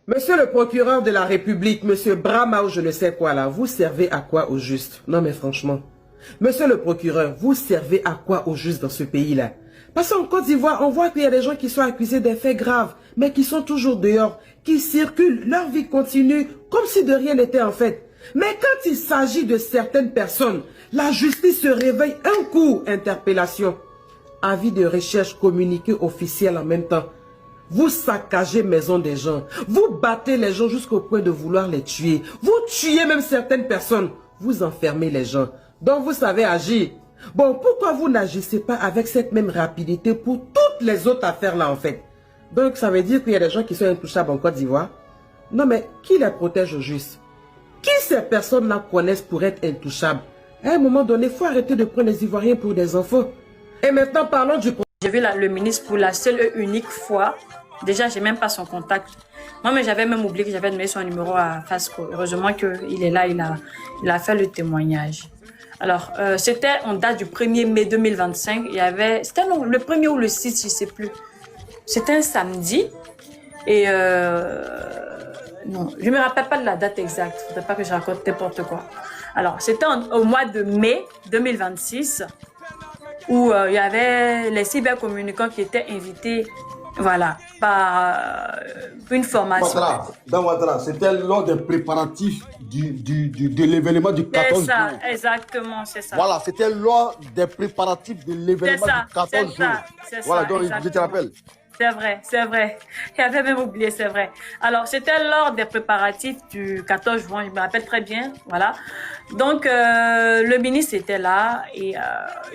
Monsieur le procureur de la République, monsieur Brahma ou je ne sais quoi là, vous servez à quoi au juste? Non mais franchement. Monsieur le procureur, vous servez à quoi au juste dans ce pays-là? Parce qu'en Côte d'Ivoire, on voit qu'il y a des gens qui sont accusés des faits graves, mais qui sont toujours dehors, qui circulent, leur vie continue, comme si de rien n'était en fait. Mais quand il s'agit de certaines personnes, la justice se réveille un coup, interpellation. Avis de recherche communiqué officiel en même temps. Vous saccagez maison des gens. Vous battez les gens jusqu'au point de vouloir les tuer. Vous tuez même certaines personnes. Vous enfermez les gens. Donc vous savez agir. Bon, pourquoi vous n'agissez pas avec cette même rapidité pour toutes les autres affaires là en fait? Donc ça veut dire qu'il y a des gens qui sont intouchables en Côte d'Ivoire? Non mais qui les protège au juste? Qui ces personnes-là connaissent pour être intouchables? À un moment donné, il faut arrêter de prendre les Ivoiriens pour des enfants. Et maintenant parlons du... J'ai vu le ministre pour la seule et unique fois. Déjà, j'ai même pas son contact. Moi, mais j'avais même oublié que j'avais donné son numéro à Fasco. Heureusement qu'il est là, il a fait le témoignage. Alors, c'était en date du 1er mai 2025. Il y avait, c'était le 1er ou le 6, je sais plus. C'était un samedi. Et non, je me rappelle pas de la date exacte. Il ne faudrait pas que je raconte n'importe quoi. Alors, c'était au mois de mai 2026 où il y avait les cybercommunicants qui étaient invités, voilà, par une formation. Dans Ouattara, c'était lors des préparatifs de l'événement du 14 juin. C'est ça, exactement, c'est ça. Voilà, c'était lors des préparatifs de l'événement du 14 juin. Voilà, donc je te rappelle. C'est vrai, c'est vrai. J'avais même oublié, c'est vrai. Alors, c'était lors des préparatifs du 14 juin, je me rappelle très bien, voilà. Donc, le ministre était là et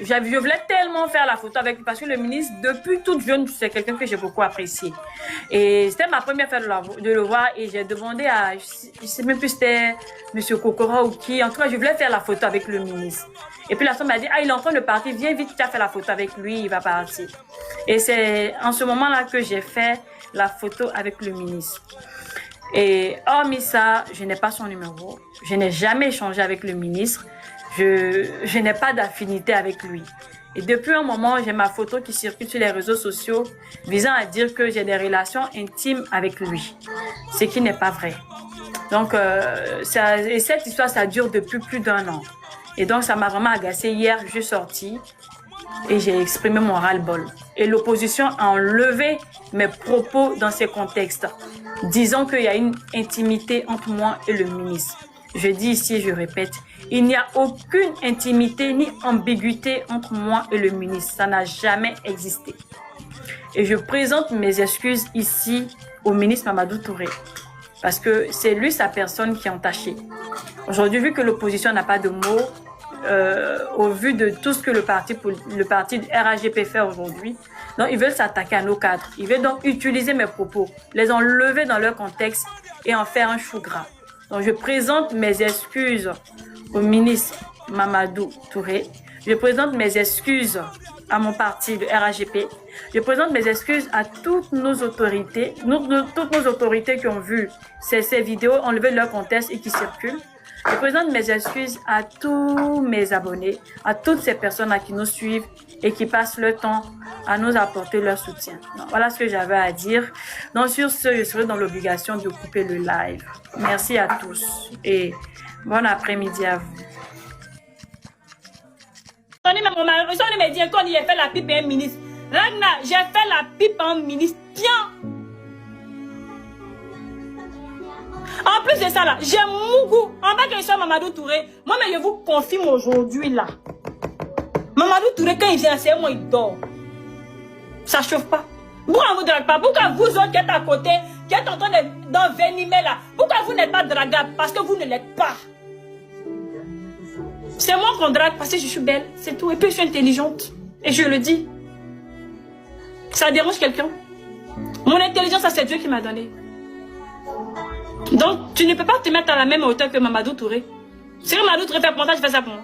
je voulais tellement faire la photo avec lui parce que le ministre, depuis toute jeune, c'est quelqu'un que j'ai beaucoup apprécié. Et c'était ma première fois de le voir et j'ai demandé à, je sais même plus c'était M. Kokora ou qui, en tout cas, je voulais faire la photo avec le ministre. Et puis la femme m'a dit, ah, il est en train de partir, viens vite, tu as fait la photo avec lui, il va partir. Et c'est en ce moment-là que j'ai fait la photo avec le ministre. Et hormis ça, je n'ai pas son numéro. Je n'ai jamais échangé avec le ministre. Je n'ai pas d'affinité avec lui. Et depuis un moment, j'ai ma photo qui circule sur les réseaux sociaux visant à dire que j'ai des relations intimes avec lui. Ce qui n'est pas vrai. Donc, et cette histoire, ça dure depuis plus d'1 an. Et donc, ça m'a vraiment agacée. Hier, je suis sortie et j'ai exprimé mon ras-le-bol. Et l'opposition a enlevé mes propos dans ces contextes, disant qu'il y a une intimité entre moi et le ministre. Je dis ici, je répète, il n'y a aucune intimité ni ambiguïté entre moi et le ministre. Ça n'a jamais existé. Et je présente mes excuses ici au ministre Mamadou Touré. Parce que c'est lui, sa personne, qui est entachée. Aujourd'hui, vu que l'opposition n'a pas de mots, au vu de tout ce que le parti RAGP fait aujourd'hui, donc ils veulent s'attaquer à nos cadres. Ils veulent donc utiliser mes propos, les enlever dans leur contexte et en faire un chou gras. Donc je présente mes excuses au ministre Mamadou Touré. Je présente mes excuses à mon parti, le RAGP. Je présente mes excuses à toutes nos autorités, toutes nos autorités qui ont vu ces vidéos enlevées de leur contexte et qui circulent. Je présente mes excuses à tous mes abonnés, à toutes ces personnes qui nous suivent et qui passent leur temps à nous apporter leur soutien. Donc, voilà ce que j'avais à dire. Donc sur ce, je serai dans l'obligation de couper le live. Merci à tous et bon après-midi à vous. On me dit quand il a fait la pipe à un ministre. Ragna, j'ai fait la pipe à un ministre. Tiens. En plus de ça là, j'ai Mougou. En bas que je sois Mamadou Touré, moi mais je vous confirme aujourd'hui là. Mamadou Touré quand il vient, c'est moi il dort. Ça chauffe pas. Pourquoi vous draguez pas? Pourquoi vous autres qui êtes à côté, qui êtes en train d'envenimer là, pourquoi vous n'êtes pas dragables? Parce que vous ne l'êtes pas. C'est moi qu'on drague parce que je suis belle, c'est tout. Et puis je suis intelligente. Et je le dis. Ça dérange quelqu'un? Mon intelligence, c'est Dieu qui m'a donné. Donc, tu ne peux pas te mettre à la même hauteur que Mamadou Touré. Si Mamadou Touré fait pour moi, je fais ça pour moi.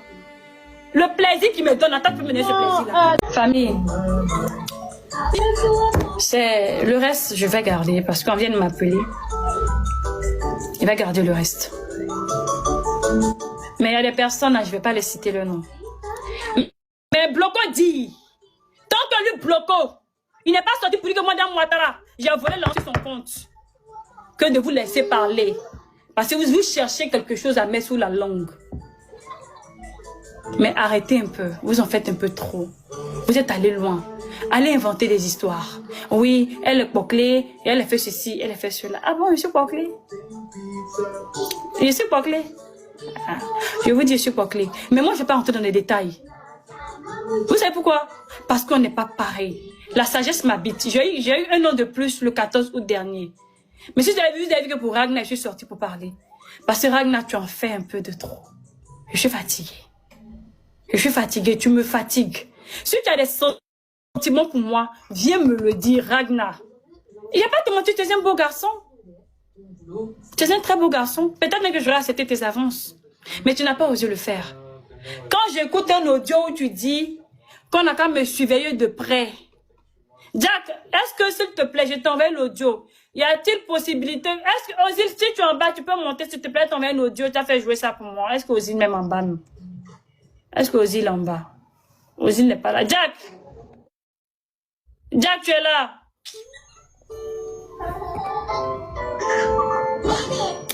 Le plaisir qu'il me donne, en tant que mener ce plaisir-là. Famille. C'est le reste, je vais garder parce qu'on vient de m'appeler. Il va garder le reste. Mais il y a des personnes, je ne vais pas les citer le nom. Mais Bloco dit, tant que lui Bloco, il n'est pas sorti pour dire que moi dans Ouattara, j'ai volé lancer son compte. que de vous laisser parler. Parce que vous cherchez quelque chose à mettre sous la langue. Mais arrêtez un peu. Vous en faites un peu trop. Vous êtes allé loin. Allez inventer des histoires. Oui, elle est poclée, elle a fait ceci, elle a fait cela. Ah bon, je suis poclée? Je suis poclée. Ah, je vous dis, je suis poclée. Mais moi, je ne vais pas rentrer dans les détails. Vous savez pourquoi? Parce qu'on n'est pas pareil. La sagesse m'habite. J'ai eu un an de plus le 14 août dernier. Mais si vous avez vu que pour Ragnar, je suis sortie pour parler. Parce que Ragnar, tu en fais un peu de trop. Je suis fatiguée. Je suis fatiguée, tu me fatigues. Si tu as des sentiments pour moi, viens me le dire, Ragnar. Il n'y a pas de mentir, tu es un beau garçon. Tu es un très beau garçon. Peut-être même que j'aurais accepté tes avances. Mais tu n'as pas osé le faire. Quand j'écoute un audio où tu dis qu'on n'a qu'à me surveiller de près. Jack, est-ce que s'il te plaît, je t'envoie l'audio? Y a-t-il possibilité? Est-ce que Ozil, si tu es en bas, tu peux monter, s'il te plaît, t'envoyer un audio, tu as fait jouer ça pour moi. Est-ce que Ozil même en bas, non? Est-ce que Ozil est en bas? Ozil n'est pas là. Jack! Jack, tu es là?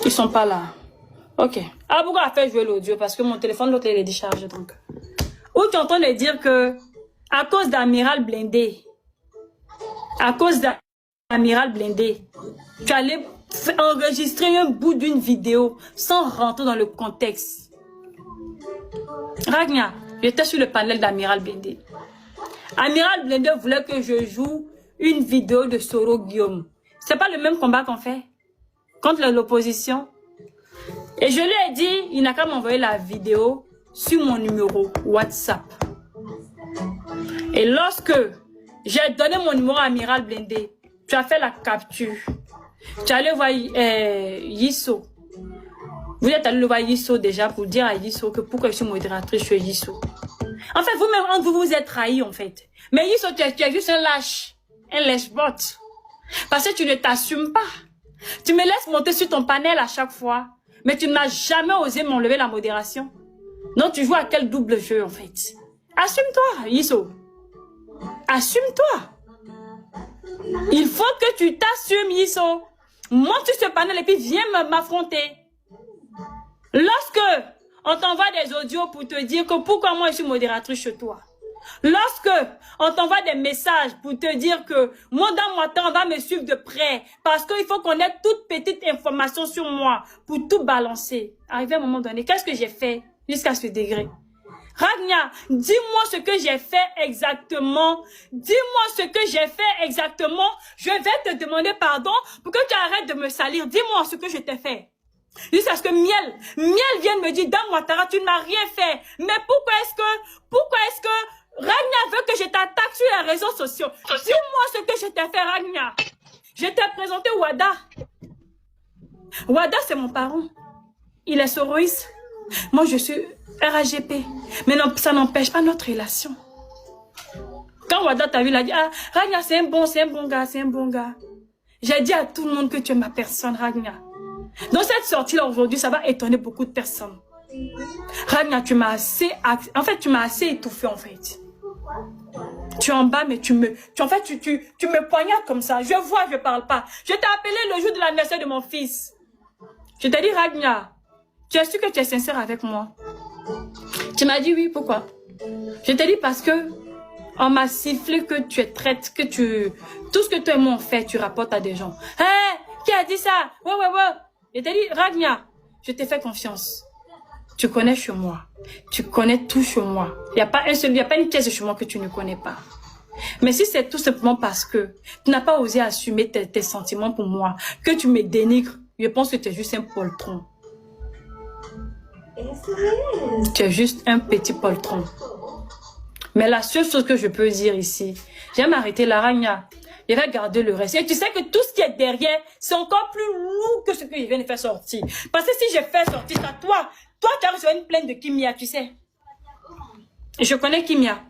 Ils sont pas là. Ok. Ah, pourquoi a fait jouer l'audio? Parce que mon téléphone, l'autre, il est déchargé, donc. Ou tu entends de dire que, à cause d'Amiral Blindé, tu allais enregistrer un bout d'une vidéo sans rentrer dans le contexte. Ragnar, j'étais sur le panel d'Amiral Blindé. Amiral Blindé voulait que je joue une vidéo de Soro Guillaume. C'est pas le même combat qu'on fait contre l'opposition. Et je lui ai dit, il n'a qu'à m'envoyer la vidéo sur mon numéro WhatsApp. Et lorsque j'ai donné mon numéro à Amiral Blindé, tu as fait la capture. Tu es allé voir Yisso. Vous êtes allé le voir Yisso déjà pour dire à Yisso que pourquoi je suis modératrice chez Yisso. En fait, vous-même, entre vous, vous êtes trahis, en fait. Mais Yisso, tu es juste un lâche. Un lèche-botte. Parce que tu ne t'assumes pas. Tu me laisses monter sur ton panel à chaque fois. Mais tu n'as jamais osé m'enlever la modération. Non, tu joues à quel double jeu, en fait? Assume-toi, Yisso. Assume-toi. Il faut que tu t'assumes, Yisso. Monte sur ce panel et puis viens m'affronter. Lorsque on t'envoie des audios pour te dire que pourquoi moi je suis modératrice chez toi. Lorsque on t'envoie des messages pour te dire que moi dans mon temps on va me suivre de près parce qu'il faut qu'on ait toute petite information sur moi pour tout balancer. Arrivé à un moment donné, qu'est-ce que j'ai fait jusqu'à ce degré? Ragnar, dis-moi ce que j'ai fait exactement. Dis-moi ce que j'ai fait exactement. Je vais te demander pardon pour que tu arrêtes de me salir. Dis-moi ce que je t'ai fait. Jusqu'à ce que Miel vienne me dire, Dame Ouattara, tu ne m'as rien fait. Mais pourquoi est-ce que Ragnar veut que je t'attaque sur les réseaux sociaux? Dis-moi ce que je t'ai fait, Ragnar. Je t'ai présenté Wada. Wada, c'est mon parent. Il est soroïste. Moi, je suis RAGP. Mais non, ça n'empêche pas notre relation. Quand Wada t'a vu, il a dit, ah, Ragnar, c'est un bon gars. J'ai dit à tout le monde que tu es ma personne, Ragnar. Dans cette sortie-là, aujourd'hui, ça va étonner beaucoup de personnes. Ragnar, tu m'as assez étouffé, en fait. Tu es en bas, mais tu me poignardes comme ça. Je vois, je parle pas. Je t'ai appelé le jour de l'anniversaire de mon fils. Je t'ai dit, Ragnar, tu es sûr que tu es sincère avec moi? Tu m'as dit oui, pourquoi? Je t'ai dit parce que on m'a sifflé que tu es traite, que tout ce que toi et moi on fait, tu rapportes à des gens. Hé, qui a dit ça? Ouais. Je t'ai dit, Ragnar, je t'ai fait confiance. Tu connais chez moi. Tu connais tout chez moi. Il n'y a pas une pièce de chez moi que tu ne connais pas. Mais si c'est tout simplement parce que tu n'as pas osé assumer tes sentiments pour moi, que tu me dénigres, je pense que tu es juste un poltron. Tu es juste un petit poltron. Mais la seule chose que je peux dire ici, j'aime arrêter la Ragnar. Je vais garder le reste. Et tu sais que tout ce qui est derrière, c'est encore plus lourd que ce que je viens de faire sortir. Parce que si je fais sortir ça, toi, tu as reçu une plainte de Kimia, tu sais. Et je connais Kimia.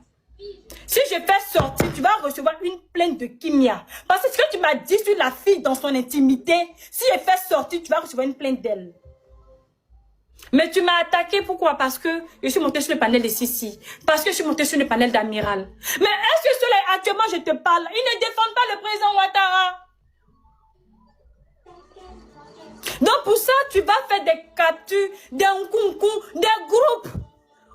Si je fais sortir, tu vas recevoir une plainte de Kimia. Parce que ce que tu m'as dit sur la fille dans son intimité, si je fais sortir, tu vas recevoir une plainte d'elle. Mais tu m'as attaqué, pourquoi? Parce que je suis montée sur le panel de Sissi. Parce que je suis montée sur le panel d'Amiral. Mais est-ce que cela, actuellement, je te parle, ils ne défendent pas le président Ouattara. Donc pour ça, tu vas faire des captures, des nkunku, des groupes.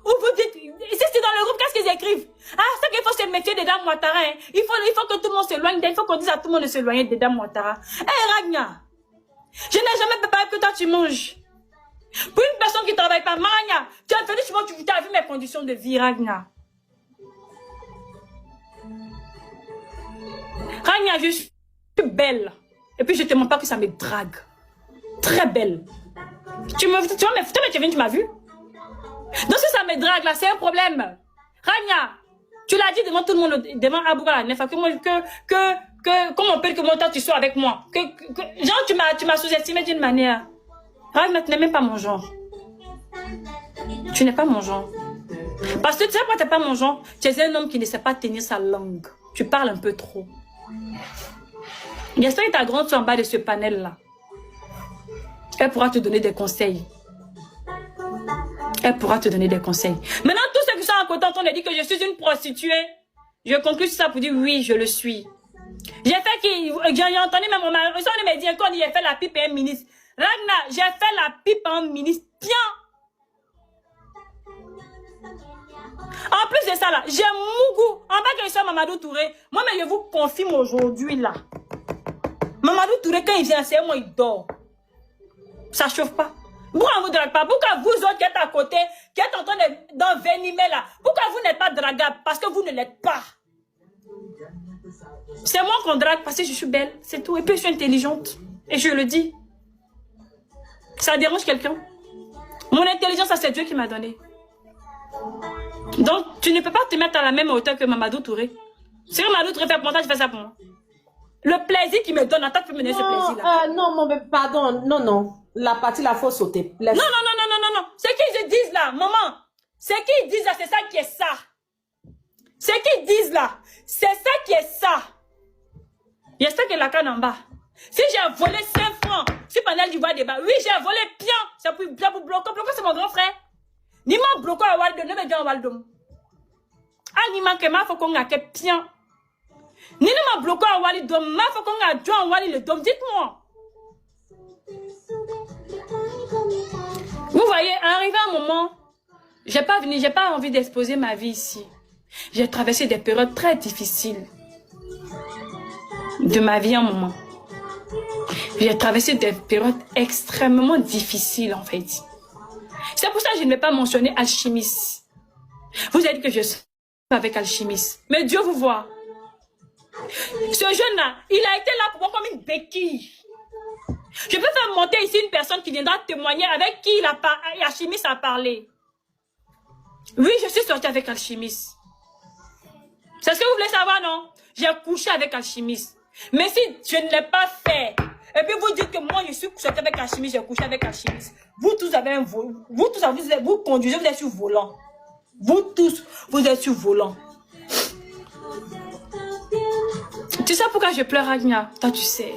Où vous dites, si c'est dans le groupe, qu'est-ce qu'ils écrivent? Ah, c'est qu'il faut se méfier des dames Ouattara. Hein. Il faut que tout le monde s'éloigne d'elle. Il faut qu'on dise à tout le monde de s'éloigner des dames Ouattara. Hé, Ragna, je n'ai jamais préparé que toi tu manges. Pour une personne qui ne travaille pas, Ragna, tu as venu souvent, tu as vu mes conditions de vie, Ragna. Ragna, je suis belle. Et puis je ne te mens pas que ça me drague. Très belle. Tu vois, mais tu es venu, tu m'as vu? Donc si ça me drague là, c'est un problème. Ragna, tu l'as dit devant tout le monde, devant Abouba, comment on peut que moi, toi, tu sois avec moi. Genre, tu m'as sous-estimé d'une manière. Ragna, tu n'es même pas mon genre. Tu n'es pas mon genre. Parce que tu sais pourquoi tu n'es pas mon genre? Tu es un homme qui ne sait pas tenir sa langue. Tu parles un peu trop. J'espère que ta grande soeur en bas de ce panel là. Elle pourra te donner des conseils. Elle pourra te donner des conseils. Maintenant, tous ceux qui sont à côté, on a dit que je suis une prostituée. Je conclue sur ça pour dire oui, je le suis. J'ai entendu même mon mari, on m'a dit qu'on y a fait la pipe à un ministre. Ragna, j'ai fait la pipe à un ministre. Tiens. En plus de ça là, j'ai Mougou. En bas que je sois Mamadou Touré. Moi, mais je vous confirme aujourd'hui là. Mamadou Touré, quand il vient, c'est moi, il dort. Ça chauffe pas. Pourquoi on ne vous drague pas? Pourquoi vous autres qui êtes à côté, qui êtes en train d'envenimer là, pourquoi vous n'êtes pas dragable? Parce que vous ne l'êtes pas. C'est moi qu'on drague parce que je suis belle, c'est tout. Et puis je suis intelligente. Et je le dis. Ça dérange quelqu'un? Mon intelligence, c'est Dieu qui m'a donné. Donc, tu ne peux pas te mettre à la même hauteur que Mamadou Touré. Si Mamadou Touré fait pour moi, tu fais ça pour moi. Le plaisir qu'il me donne, attends, tu peux me donner ce plaisir-là. Non, pardon, non. La partie, la faut sauter. Non. Ce qu'ils disent là, maman, ce qu'ils disent là, c'est ça qui est ça. Ce qu'ils disent là, c'est ça qui est ça. J'espère que la canne en bas. Si j'ai volé 5 francs, si pendant du débat, oui, j'ai volé pion. C'est pour bloquer. Bloquer, c'est mon grand frère. Ni m'a bloqué à Waldom, ne me dis à Waldom. Ah, ni m'a que ma faut qu'on a que pion. Ni ne m'a bloqué à Waldom, ma faut qu'on a joué à Waldom. Dites-moi. Vous voyez, arrivé un moment, j'ai pas envie d'exposer ma vie ici. J'ai traversé des périodes très difficiles de ma vie en moment. J'ai traversé des périodes extrêmement difficiles en fait. C'est pour ça que je ne vais pas mentionner Alchimiste. Vous avez dit que je suis avec Alchimiste. Mais Dieu vous voit. Ce jeune-là, il a été là pour moi comme une béquille. Je peux faire monter ici une personne qui viendra témoigner avec qui Alchimiste a parlé. Oui, je suis sortie avec Alchimiste. C'est ce que vous voulez savoir, non? J'ai couché avec Alchimiste. Mais si je ne l'ai pas fait, et puis vous dites que moi je suis sortie avec Alchimiste, j'ai couché avec Alchimiste. Vous tous avez un vol. Vous conduisez, vous êtes sur volant. Vous tous, vous êtes sur volant. Tu sais pourquoi je pleure, Agna? Toi, tu sais.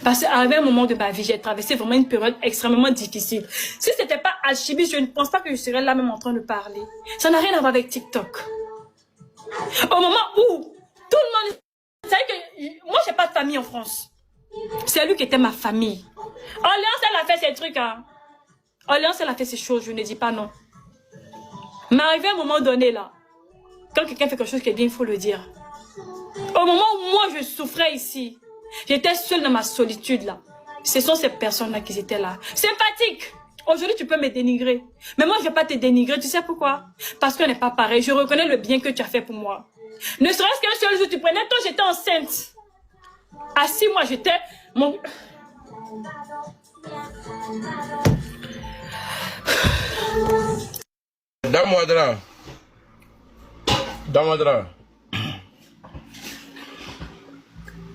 Parce qu'à un moment de ma vie, j'ai traversé vraiment une période extrêmement difficile. Si ce n'était pas Alchimiste, je ne pense pas que je serais là même en train de parler. Ça n'a rien à voir avec TikTok. Au moment où tout le monde... Vous savez que moi, je n'ai pas de famille en France. C'est lui qui était ma famille. Orléans, elle a fait ces trucs. Hein. Orléans, elle a fait ces choses, je ne dis pas non. Mais arrivé à un moment donné, là, quand quelqu'un fait quelque chose qui est bien, il faut le dire. Au moment où moi, je souffrais ici, j'étais seule dans ma solitude, là. Ce sont ces personnes-là qui étaient là. Sympathiques. Aujourd'hui, tu peux me dénigrer. Mais moi, je ne vais pas te dénigrer. Tu sais pourquoi? Parce qu'on n'est pas pareil. Je reconnais le bien que tu as fait pour moi. Ne serait-ce qu'un seul jour, tu prenais quand j'étais enceinte. À 6 mois, j'étais... Damoudra.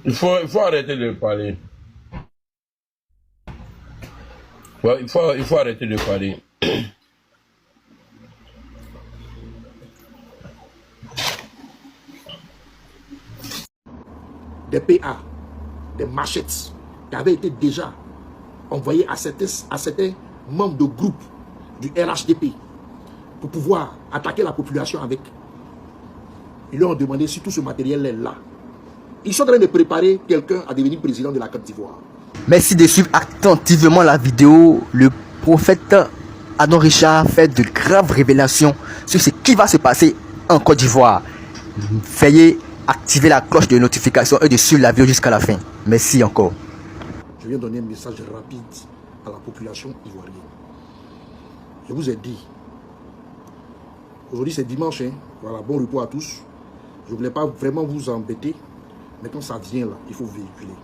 Il faut arrêter de parler. Ouais, il faut arrêter de parler. Des PA, des machettes qui avaient été déjà envoyés à certains membres de groupe du RHDP pour pouvoir attaquer la population avec. Ils leur ont demandé si tout ce matériel est là. Ils sont en train de préparer quelqu'un à devenir président de la Côte d'Ivoire. Merci de suivre attentivement la vidéo. Le prophète Adon Richard fait de graves révélations sur ce qui va se passer en Côte d'Ivoire. Veuillez activer la cloche de notification et de suivre la vidéo jusqu'à la fin. Merci encore. Je viens donner un message rapide à la population ivoirienne. Je vous ai dit, aujourd'hui c'est dimanche, hein? Voilà, bon repos à tous. Je ne voulais pas vraiment vous embêter, mais quand ça vient là, il faut véhiculer.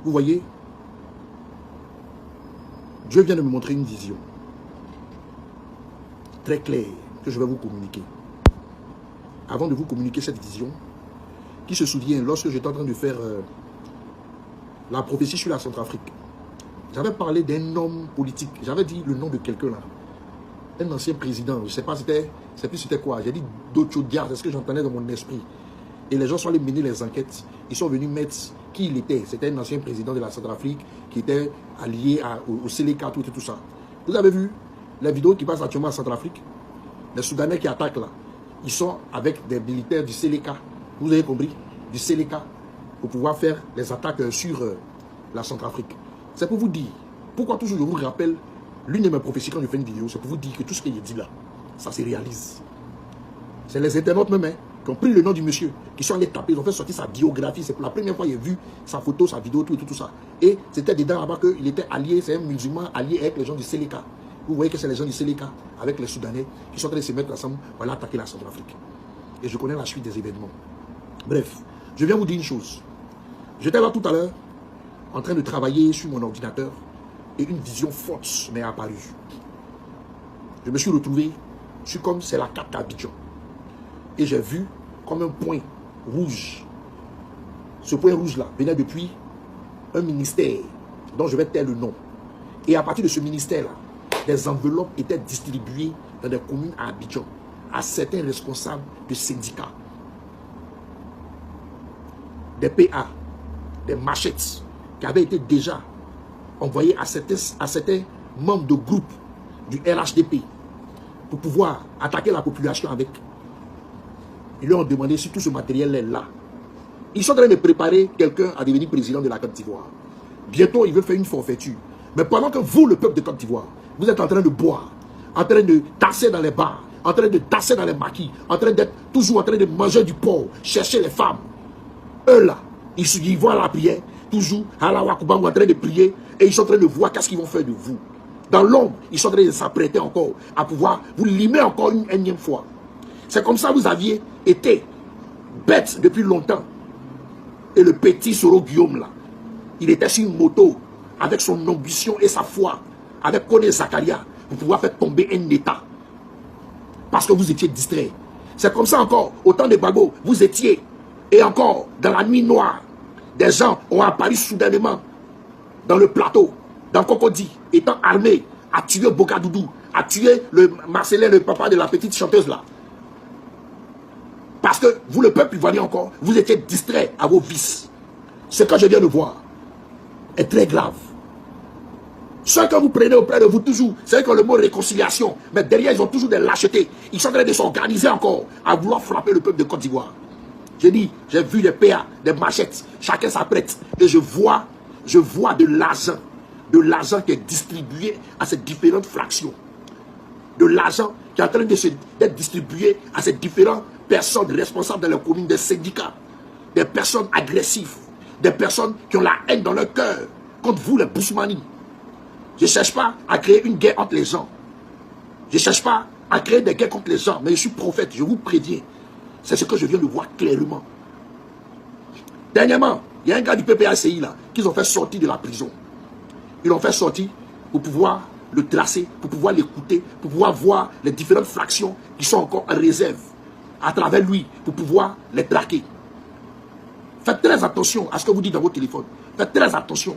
Vous voyez, Dieu vient de me montrer une vision très claire que je vais vous communiquer. Avant de vous communiquer cette vision, qui se souvient, lorsque j'étais en train de faire la prophétie sur la Centrafrique, j'avais parlé d'un homme politique, j'avais dit le nom de quelqu'un là, un ancien président, je ne sais pas c'était quoi, j'ai dit d'autres Diaz, c'est ce que j'entendais dans mon esprit. Et les gens sont allés mener les enquêtes, ils sont venus mettre qui il était. C'était un ancien président de la Centrafrique qui était allié au Séléka, tout ça. Vous avez vu la vidéo qui passe actuellement en Centrafrique? Les Soudanais qui attaquent là, ils sont avec des militaires du Séléka, vous avez compris, du Séléka, pour pouvoir faire les attaques sur la Centrafrique. C'est pour vous dire, pourquoi toujours je vous rappelle l'une de mes prophéties quand je fais une vidéo, c'est pour vous dire que tout ce que je dis là, ça se réalise. C'est les internautes même, qui ont pris le nom du monsieur, qui sont allés taper, ils ont fait sortir sa biographie. C'est pour la première fois que j'ai vu sa photo, sa vidéo, tout ça. Et c'était dedans là-bas qu'il était allié, c'est un musulman allié avec les gens du Séléka. Vous voyez que c'est les gens du Séléka, avec les Soudanais, qui sont en train de se mettre ensemble pour aller attaquer la Centrafrique. Et je connais la suite des événements. Bref, je viens vous dire une chose. J'étais là tout à l'heure, en train de travailler sur mon ordinateur, et une vision forte m'est apparue. Je me suis retrouvé, je suis comme c'est la carte d'Abidjan. Et j'ai vu comme un point rouge. Ce point rouge-là venait depuis un ministère dont je vais taire le nom. Et à partir de ce ministère-là, des enveloppes étaient distribuées dans des communes à Abidjan à certains responsables de syndicats. Des PA, des machettes qui avaient été déjà envoyées à certains membres de groupe du RHDP pour pouvoir attaquer la population avec. Ils leur ont demandé si tout ce matériel est là. Ils sont en train de préparer quelqu'un à devenir président de la Côte d'Ivoire. Bientôt, ils veulent faire une forfaiture. Mais pendant que vous, le peuple de Côte d'Ivoire, vous êtes en train de boire, en train de tasser dans les bars, en train de tasser dans les maquis, en train d'être toujours en train de manger du porc, chercher les femmes. Eux là, ils voient la prière, toujours à la Wakubang en train de prier, et ils sont en train de voir qu'est-ce qu'ils vont faire de vous. Dans l'ombre, ils sont en train de s'apprêter encore à pouvoir vous limer encore une énième fois. C'est comme ça que vous aviez été bête depuis longtemps. Et le petit Soro Guillaume là, il était sur une moto avec son ambition et sa foi, avec Kone Zakaria, pour pouvoir faire tomber un État. Parce que vous étiez distrait. C'est comme ça encore, au temps de Gbagbo, vous étiez, et encore, dans la nuit noire, des gens ont apparu soudainement dans le plateau, dans Cocody, étant armés, à tuer Bokadoudou, à tuer le Marcelin, le papa de la petite chanteuse là. Parce que vous, le peuple ivoirien encore, vous étiez distrait à vos vices. Ce que je viens de voir est très grave. Ce que vous prenez auprès de vous toujours, c'est que le mot réconciliation, mais derrière ils ont toujours des lâchetés. Ils sont en train de s'organiser encore à vouloir frapper le peuple de Côte d'Ivoire. J'ai dit, j'ai vu des PA, des machettes, chacun s'apprête. Et je vois de l'argent qui est distribué à ces différentes fractions. De l'argent qui est en train d'être distribué à ces différentes personnes responsables dans les communes, des syndicats, des personnes agressives, des personnes qui ont la haine dans leur cœur contre vous, les Boussoumani. Je ne cherche pas à créer une guerre entre les gens. Je ne cherche pas à créer des guerres contre les gens, mais je suis prophète, je vous préviens. C'est ce que je viens de voir clairement. Dernièrement, il y a un gars du PPACI là, qu'ils ont fait sortir de la prison. Ils l'ont fait sortir pour pouvoir le tracer, pour pouvoir l'écouter, pour pouvoir voir les différentes fractions qui sont encore en réserve à travers lui, pour pouvoir les traquer. Faites très attention à ce que vous dites dans votre téléphone. Faites très attention.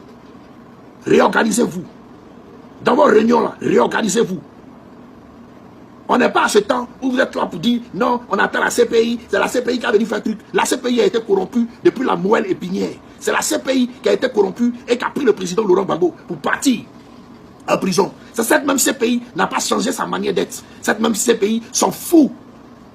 Réorganisez-vous. Dans vos réunions là, réorganisez-vous. On n'est pas à ce temps où vous êtes là pour dire non, on attend la CPI, c'est la CPI qui a venu faire un truc. La CPI a été corrompue depuis la Moelle épinière. C'est la CPI qui a été corrompue et qui a pris le président Laurent Gbagbo pour partir en prison. Cette même CPI n'a pas changé sa manière d'être. Cette même CPI s'en fout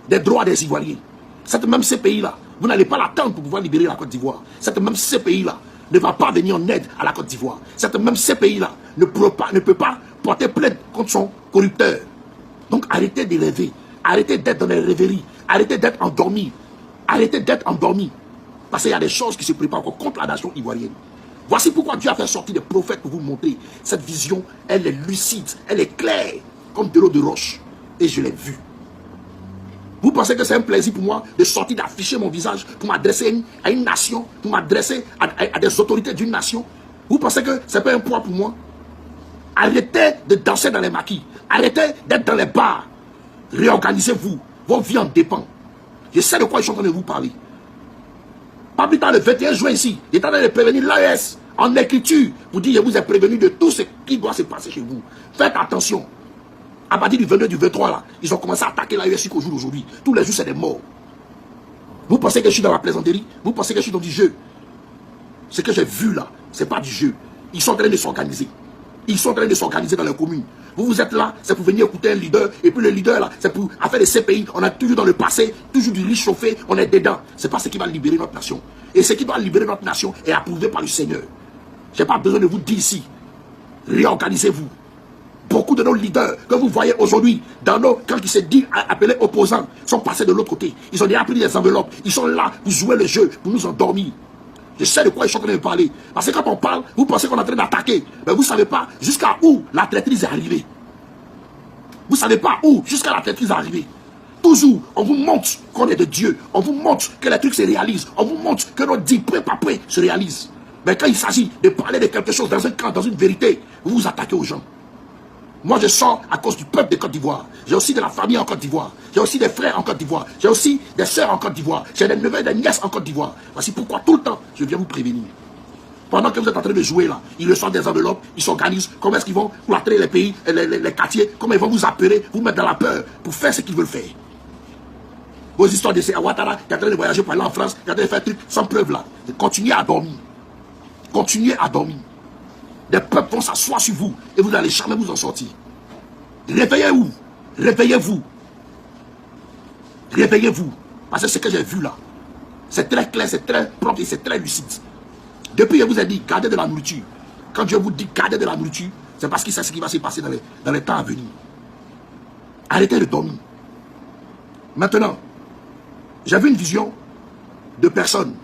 des droits des Ivoiriens. Cette même CPI là, vous n'allez pas l'attendre pour pouvoir libérer la Côte d'Ivoire. Cette même CPI là ne va pas venir en aide à la Côte d'Ivoire. Même ces pays-là ne peut pas porter plainte contre son corrupteur. Donc arrêtez de rêver. Arrêtez d'être dans les rêveries. Arrêtez d'être endormis. Arrêtez d'être endormis. Parce qu'il y a des choses qui se préparent encore contre la nation ivoirienne. Voici pourquoi Dieu a fait sortir des prophètes pour vous montrer. Cette vision, elle est lucide, elle est claire, comme de l'eau de roche. Et je l'ai vue. Vous pensez que c'est un plaisir pour moi de sortir, d'afficher mon visage pour m'adresser à une nation, pour m'adresser à des autorités d'une nation? Vous pensez que ce n'est pas un poids pour moi? Arrêtez de danser dans les maquis. Arrêtez d'être dans les bars. Réorganisez-vous. Vos vies en dépendent. Je sais de quoi je suis en train de vous parler. Pas plus tard, le 21 juin ici, il est en train de prévenir l'AES en écriture pour dire je vous ai prévenu de tout ce qui doit se passer chez vous. Faites attention. À partir du 22, du 23, là, ils ont commencé à attaquer l'AES jusqu'au jour d'aujourd'hui. Tous les jours, c'est des morts. Vous pensez que je suis dans la plaisanterie? Vous pensez que je suis dans du jeu? Ce que j'ai vu là, ce n'est pas du jeu. Ils sont en train de s'organiser. Ils sont en train de s'organiser dans les communes. Vous êtes là, c'est pour venir écouter un leader. Et puis le leader là, c'est pour affaire de ces pays. On a toujours dans le passé, toujours du riz chauffé, on est dedans. Ce n'est pas ce qui va libérer notre nation. Et ce qui doit libérer notre nation est approuvé par le Seigneur. Je n'ai pas besoin de vous dire ici. Réorganisez-vous. Beaucoup de nos leaders que vous voyez aujourd'hui, quand ils se disent appelés opposants, sont passés de l'autre côté. Ils ont déjà pris des enveloppes. Ils sont là pour jouer le jeu, pour nous endormir. Je sais de quoi je suis en train de parler. Parce que quand on parle, vous pensez qu'on est en train d'attaquer. Mais vous ne savez pas jusqu'à où la traîtrise est arrivée. Vous ne savez pas où jusqu'à la traîtrise est arrivée. Toujours, on vous montre qu'on est de Dieu. On vous montre que les trucs se réalisent. On vous montre que notre dit point par point se réalise. Mais quand il s'agit de parler de quelque chose dans un camp, dans une vérité, vous vous attaquez aux gens. Moi, je sors à cause du peuple de Côte d'Ivoire. J'ai aussi de la famille en Côte d'Ivoire. J'ai aussi des frères en Côte d'Ivoire. J'ai aussi des sœurs en Côte d'Ivoire. J'ai des neveux et des nièces en Côte d'Ivoire. Voici pourquoi tout le temps, je viens vous prévenir. Pendant que vous êtes en train de jouer là, ils reçoivent des enveloppes, ils s'organisent. Comment est-ce qu'ils vont plâtrer les pays, les quartiers, comment ils vont vous appeler, vous mettre dans la peur pour faire ce qu'ils veulent faire. Vos histoires de ces Ouattara, qui est en train de voyager pour aller en France, qui est en train de faire des trucs sans preuve là. Continuez à dormir. Continuez à dormir. Des peuples vont s'asseoir sur vous et vous n'allez jamais vous en sortir. Réveillez-vous. Réveillez-vous. Réveillez-vous. Parce que ce que j'ai vu là, c'est très clair, c'est très propre et c'est très lucide. Depuis, je vous ai dit, gardez de la nourriture. Quand Dieu vous dit gardez de la nourriture, c'est parce qu'il sait ce qui va se passer dans les temps à venir. Arrêtez de dormir. Maintenant, j'ai vu une vision de personnes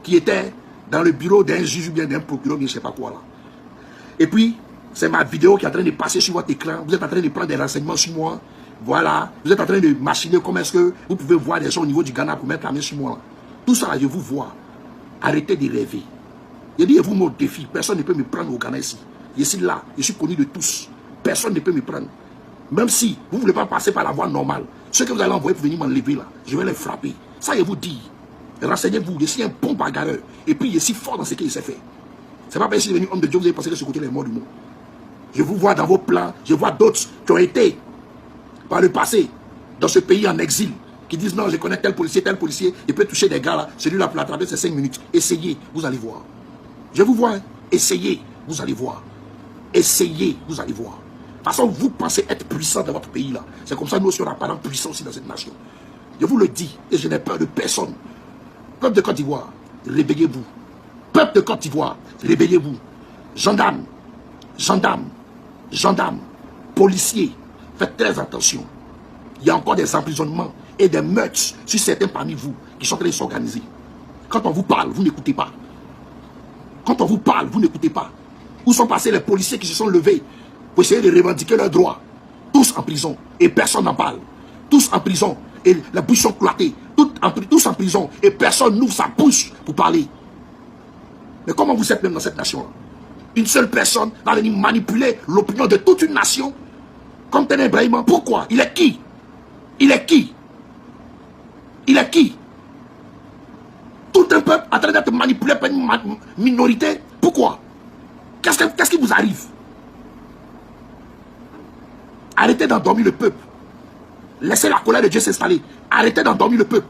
qui étaient dans le bureau d'un juge ou bien d'un procureur, mais je ne sais pas quoi là. Et puis, c'est ma vidéo qui est en train de passer sur votre écran. Vous êtes en train de prendre des renseignements sur moi. Voilà. Vous êtes en train de machiner comment est-ce que vous pouvez voir des gens au niveau du Ghana pour mettre la main sur moi. Tout ça, je vous vois. Arrêtez de rêver. Je dis, vous mon défi. Personne ne peut me prendre au Ghana ici. Je suis là. Je suis connu de tous. Personne ne peut me prendre. Même si vous ne voulez pas passer par la voie normale, ceux que vous allez envoyer pour venir m'enlever là, je vais les frapper. Ça, je vous dis. Renseignez-vous. Je suis un bon bagarreur. Et puis, je suis fort dans ce qu'il sait faire. C'est pas parce que je suis devenu homme de Dieu, vous avez pensé que ce côté est mort du monde. Je vous vois dans vos plans, je vois d'autres qui ont été par le passé dans ce pays en exil, qui disent non, je connais tel policier, il peut toucher des gars là, celui-là pour l'attraper, c'est 5 minutes. Essayez, vous allez voir. Je vous vois, hein? Essayez, vous allez voir. Essayez, vous allez voir. De toute façon, vous pensez être puissant dans votre pays là. C'est comme ça, nous aussi, on apparent puissant aussi dans cette nation. Je vous le dis, et je n'ai peur de personne. Peuple de Côte d'Ivoire, réveillez-vous. Peuple de Côte d'Ivoire, réveillez-vous. Gendarmes, policiers, faites très attention. Il y a encore des emprisonnements et des meurtres sur certains parmi vous qui sont en train de s'organiser. Quand on vous parle, vous n'écoutez pas. Quand on vous parle, vous n'écoutez pas. Où sont passés les policiers qui se sont levés pour essayer de revendiquer leurs droits? Tous en prison et personne n'en parle. Tous en prison et la bouche sont cloîtées. Tous en prison et personne n'ouvre sa bouche pour parler. Mais comment vous êtes même dans cette nation-là? Une seule personne va venir manipuler l'opinion de toute une nation comme Téné Ibrahima. Pourquoi? Il est qui? Il est qui? Il est qui? Tout un peuple en train d'être manipulé par une minorité. Pourquoi? Qu'est-ce qui vous arrive? Arrêtez d'endormir le peuple. Laissez la colère de Dieu s'installer. Arrêtez d'endormir le peuple.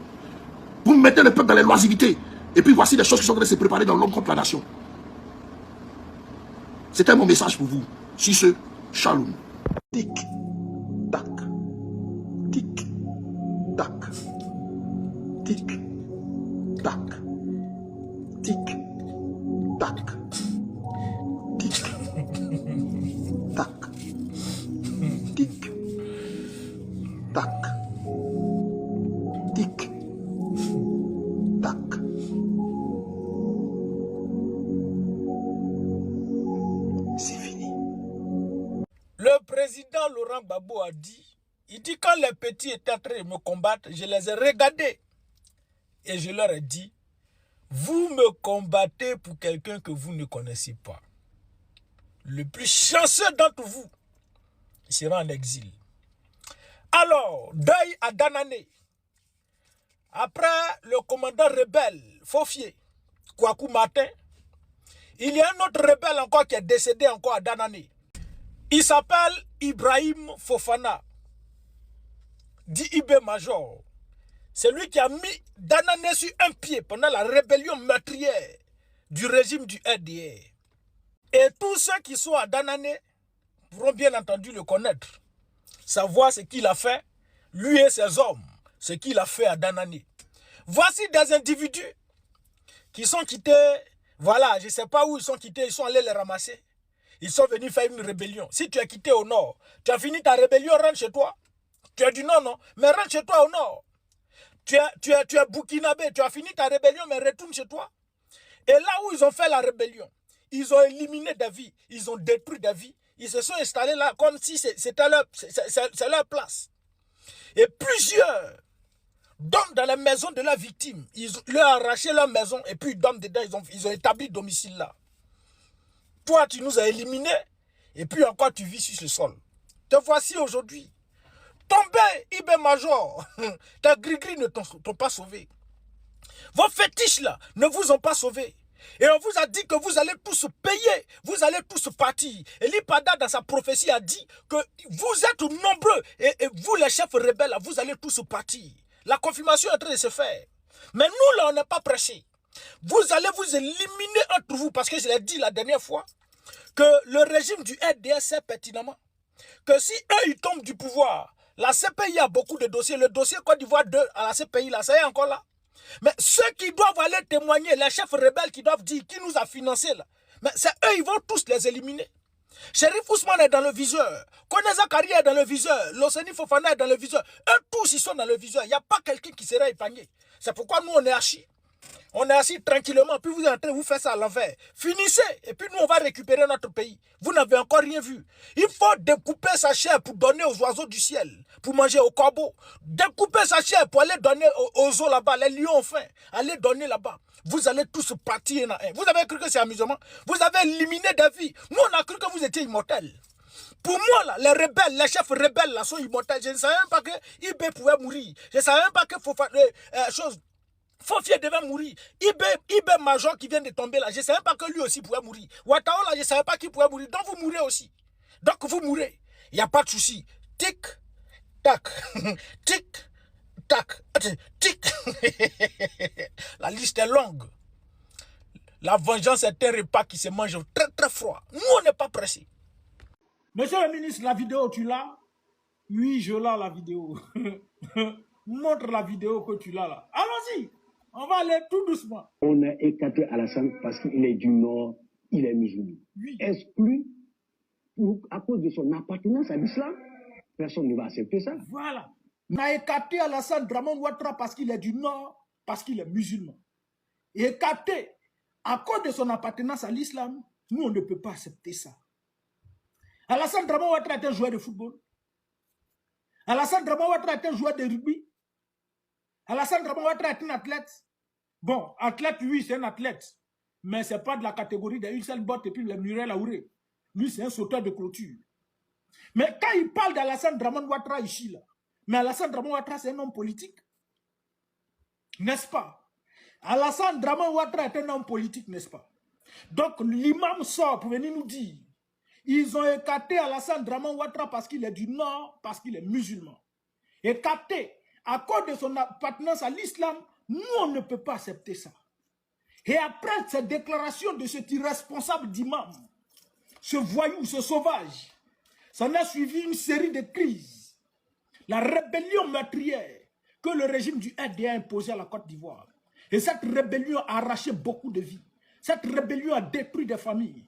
Vous mettez le peuple dans les loisivités. Et puis voici des choses qui sont en train de se préparer dans l'homme contre la nation. C'était mon message pour vous. Sur ce, shalom. Tic, tac. Tic, tac. Tic, tac. Tic, tac. le président Laurent Gbagbo a dit, il dit quand les petits étaient en train de me combattre, je les ai regardés. Et je leur ai dit, vous me combattez pour quelqu'un que vous ne connaissez pas. Le plus chanceux d'entre vous sera en exil. Alors, deuil à Danané. Après le commandant rebelle, Fofié, Kouakou Martin, il y a un autre rebelle encore qui est décédé encore à Danané. Il s'appelle Ibrahim Fofana, dit Ibé Major. C'est lui qui a mis Danané sur un pied pendant la rébellion meurtrière du régime du RDR. Et tous ceux qui sont à Danané pourront bien entendu le connaître, savoir ce qu'il a fait, lui et ses hommes, ce qu'il a fait à Danané. Voici des individus qui sont quittés, voilà, je ne sais pas où ils sont quittés, ils sont allés les ramasser. Ils sont venus faire une rébellion. Si tu es quitté au nord, tu as fini ta rébellion, rentre chez toi. Tu as dit non, non, mais rentre chez toi au nord. Tu es burkinabé, tu as fini ta rébellion, mais retourne chez toi. Et là où ils ont fait la rébellion, ils ont éliminé des vies, ils ont détruit des vies. Ils se sont installés là comme si c'était leur place. Et plusieurs dorment dans la maison de la victime. Ils leur ont arraché leur maison et puis ils dorment dedans. Ils ont établi domicile là. Toi, tu nous as éliminés et puis encore tu vis sur ce sol. Te voici aujourd'hui. Tombé, Ibé Major. Ta gris-gris ne t'ont pas sauvé. Vos fétiches là ne vous ont pas sauvé. Et on vous a dit que vous allez tous payer, vous allez tous partir. Et Lipada, dans sa prophétie, a dit que vous êtes nombreux et vous, les chefs rebelles, vous allez tous partir. La confirmation est en train de se faire. Mais nous, là, on n'est pas pressés. Vous allez vous éliminer entre vous, parce que je l'ai dit la dernière fois, que le régime du RDS sait pertinemment que si eux, ils tombent du pouvoir, la CPI a beaucoup de dossiers. Le dossier Côte d'Ivoire 2 à la CPI, là, ça y est encore là. Mais ceux qui doivent aller témoigner, les chefs rebelles qui doivent dire qui nous a financés là, mais c'est eux, ils vont tous les éliminer. Chérif Ousmane est dans le viseur, Kone Zakari est dans le viseur, Loseni Fofana est dans le viseur. Eux tous, ils sont dans le viseur. Il n'y a pas quelqu'un qui sera épargné. C'est pourquoi nous, on est assis. On est assis tranquillement, puis vous êtes en train de vous faire ça à l'envers. Finissez, et puis nous, on va récupérer notre pays. Vous n'avez encore rien vu. Il faut découper sa chair pour donner aux oiseaux du ciel, pour manger aux corbeaux. Découper sa chair pour aller donner aux os là-bas, les lions ont faim. Allez donner là-bas. Vous allez tous partir. Vous avez cru que c'est amusement? Vous avez éliminé des vies. Nous, on a cru que vous étiez immortels. Pour moi, là, les rebelles, les chefs rebelles là, sont immortels. Je ne savais même pas que Ibé pouvait mourir. Je ne savais même pas que Fofié devait mourir. Ibé Major qui vient de tomber là, je ne savais pas que lui aussi pouvait mourir. Ouattao là, je ne savais pas qu'il pouvait mourir. Donc vous mourrez aussi. Donc vous mourrez. Il n'y a pas de souci. Tic, tac, tic, tac, tic. La liste est longue. La vengeance est un repas qui se mange très très froid. Nous, on n'est pas pressés. Monsieur le ministre, la vidéo, tu l'as? Oui, je l'ai la vidéo. Montre la vidéo que tu l'as là. Allons-y. On va aller tout doucement. On a écarté Alassane parce qu'il est du Nord, il est musulman. Oui. Exclu à cause de son appartenance à l'islam. Personne ne va accepter ça. Voilà. On a écarté Alassane Dramane Ouattara parce qu'il est du Nord, parce qu'il est musulman. Et écarté à cause de son appartenance à l'islam, nous, on ne peut pas accepter ça. Alassane Dramane Ouattara est un joueur de football. Alassane Dramane Ouattara est un joueur de rugby. Alassane Dramane Ouattara est un athlète. Bon, athlète, oui, c'est un athlète. Mais ce n'est pas de la catégorie de Usain Bolt et puis le Muriel Aouré. Lui, c'est un sauteur de clôture. Mais quand il parle d'Alassane Dramane Ouattara ici, là, mais Alassane Dramane Ouattara, c'est un homme politique. N'est-ce pas? Alassane Dramane Ouattara est un homme politique, n'est-ce pas? Donc, l'imam sort pour venir nous dire, ils ont écarté Alassane Dramane Ouattara parce qu'il est du Nord, parce qu'il est musulman. Écarté à cause de son appartenance à l'islam, nous, on ne peut pas accepter ça. Et après cette déclaration de cet irresponsable d'imam, ce voyou, ce sauvage, ça a suivi une série de crises. La rébellion meurtrière que le régime du RDA a imposée à la Côte d'Ivoire. Et cette rébellion a arraché beaucoup de vies. Cette rébellion a détruit des familles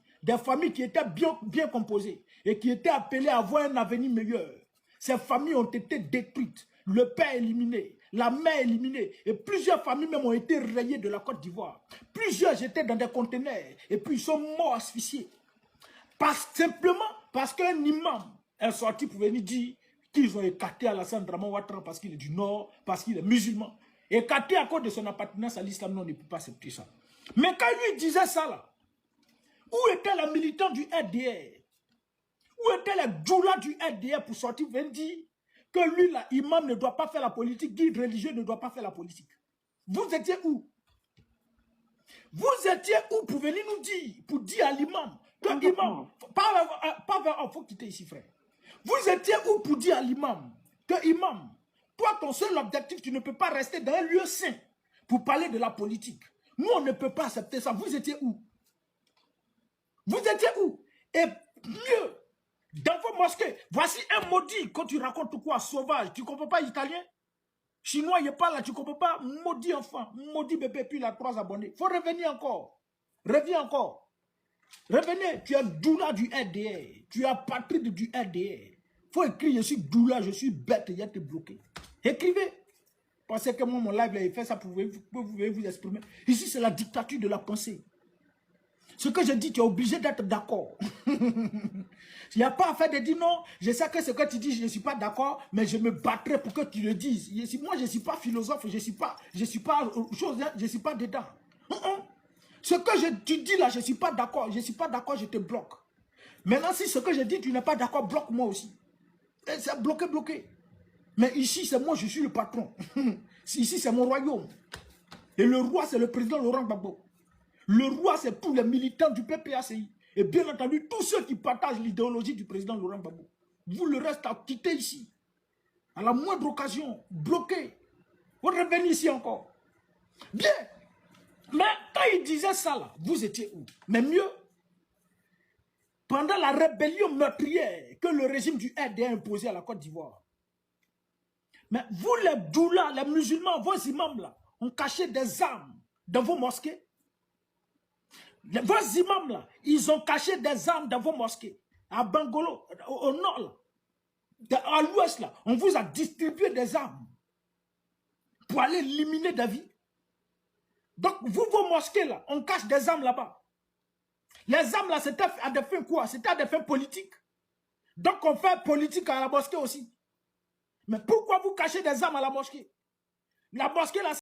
qui étaient bien composées et qui étaient appelées à avoir un avenir meilleur. Ces familles ont été détruites, le père éliminé, la mère éliminée, et plusieurs familles même ont été rayées de la Côte d'Ivoire. Plusieurs étaient dans des conteneurs et puis ils sont morts asphyxiés. Simplement parce qu'un imam est sorti pour venir dire qu'ils ont écarté Alassane Draman Ouattara parce qu'il est du Nord, parce qu'il est musulman. Écarté à cause de son appartenance à l'islam, non, on ne peut pas accepter ça. Mais quand lui disait ça là, où était le militant du RDR? Où était le djoula du RDR pour sortir venir dire que lui, là, imam ne doit pas faire la politique, guide religieux ne doit pas faire la politique? Vous étiez où? Vous étiez où pour venir nous dire, pour dire à l'imam, que l'imam, pas faut quitter ici, frère. Vous étiez où pour dire à l'imam, que imam, toi, ton seul objectif, tu ne peux pas rester dans un lieu saint pour parler de la politique. Nous, on ne peut pas accepter ça. Vous étiez où? Vous étiez où? Et mieux, dans vos mosquées, voici un maudit, quand tu racontes quoi, sauvage, tu ne comprends pas italien? Chinois, il n'est pas là, tu ne comprends pas? Maudit enfant, maudit bébé, puis il a 3 abonnés. Il faut revenir encore. Reviens encore. Revenez, tu es doula du RDR. Tu es apatride du RDR. Il faut écrire, je suis doula, je suis bête, il y a été bloqué. Écrivez. Pensez que moi, mon live, là, il fait ça pour vous pouvez vous exprimer. Ici, c'est la dictature de la pensée. Ce que je dis, tu es obligé d'être d'accord. Il n'y a pas à faire de dire non, je sais que ce que tu dis, je ne suis pas d'accord, mais je me battrai pour que tu le dises. Moi, je ne suis pas philosophe, je ne suis pas dedans. Ce que tu dis là, je ne suis pas d'accord, je te bloque. Maintenant, si ce que je dis, tu n'es pas d'accord, bloque-moi aussi. C'est bloqué. Mais ici, c'est moi, je suis le patron. Ici, c'est mon royaume. Et le roi, c'est le président Laurent Gbagbo. Le roi, c'est tous les militants du PPACI. Et bien entendu, tous ceux qui partagent l'idéologie du président Laurent Gbagbo. Vous, le reste, à quitter ici. À la moindre occasion, bloqué. Vous revenez ici encore. Bien. Mais quand il disait ça, là, vous étiez où? Mais mieux, pendant la rébellion meurtrière que le régime du RD a imposée à la Côte d'Ivoire. Mais vous, les doulas, les musulmans, vos imams, là, ont caché des armes dans vos mosquées. Vos imams, là, ils ont caché des armes dans vos mosquées. À Bangolo, au nord, là, à l'ouest, là, on vous a distribué des armes pour aller éliminer des vies. Donc, vous, vos mosquées, là, on cache des armes là-bas. Les armes, là, c'était à des fins quoi? C'était à des fins politiques. Donc, on fait politique à la mosquée aussi. Mais pourquoi vous cachez des armes à la mosquée? La mosquée, là,